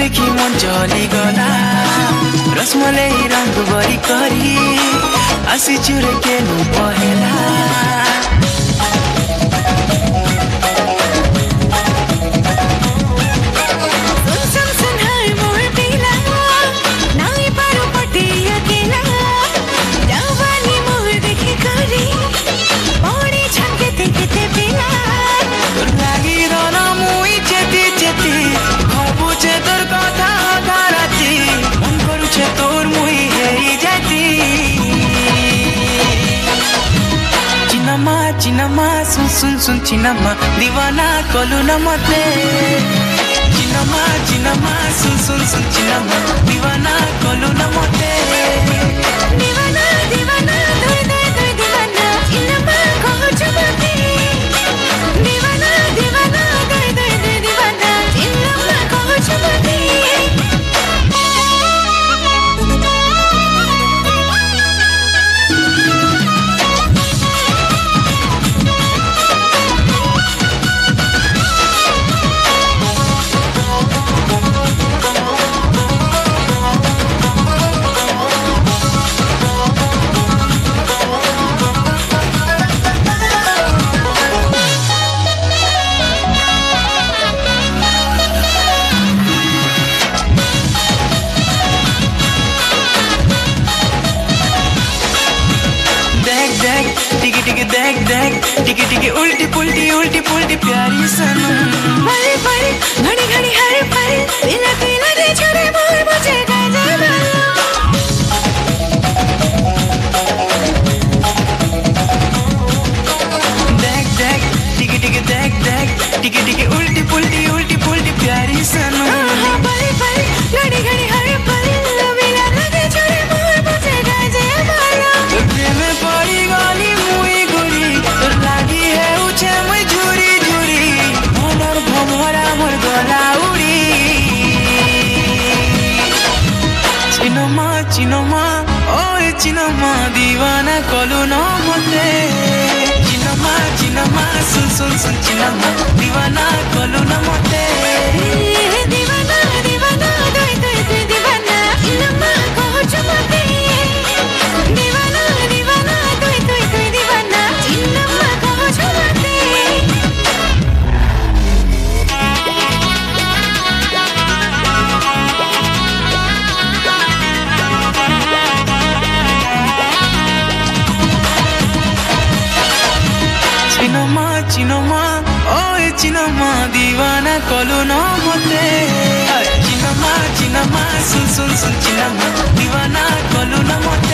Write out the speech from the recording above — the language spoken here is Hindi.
देखि मन चली गला रसमलाई रंग बरी करी आसी चुरे के नु पहेला चिनमा सुन सुन सुन चिनमा दीवाना कलु न मते चिनमा सुन सुन सुन चिनमा दीवाना कलु न मते दीवाना दीवाना दुई दुई दुई दीवाना चिनमा कहछु मते दीवाना दीवाना दुई दुई दुई दीवाना चिनमा कहछु मते टिकी टिकी उल्टी पुल्टी प्यारी सनम परे परे घड़ी घड़ी हर परे पीला पीला दे छोरे मोर मुझे गाजा बालो देख टिकी टिकी उल्टी पुल्टी प्यारी सनम परे परे घड़ी घड़ी हर परे पीला दे छोरे मोर मुझे गाजा बालो प्रेम पड़ी गली मुई गुरी तोर लागी है उछे मुई झुरी झुरी मनर भमरा मोर गला उड़ी चिनमा ओए चिनमा दीवाना कलु न मते चिनमा सुन सुन सुन चिनमा दीवाना कलु न मते दीवाना दीवाना दुई दुई दुई दीवाना चिनमा कहछु मते दीवाना दीवाना दुई दुई दुई दीवाना चिनमा कहछु मते चिनमा ओए चिनमा दीवाना कलु न मते चिनमा सुन सुन सुन चिनमा दीवाना कलु न मते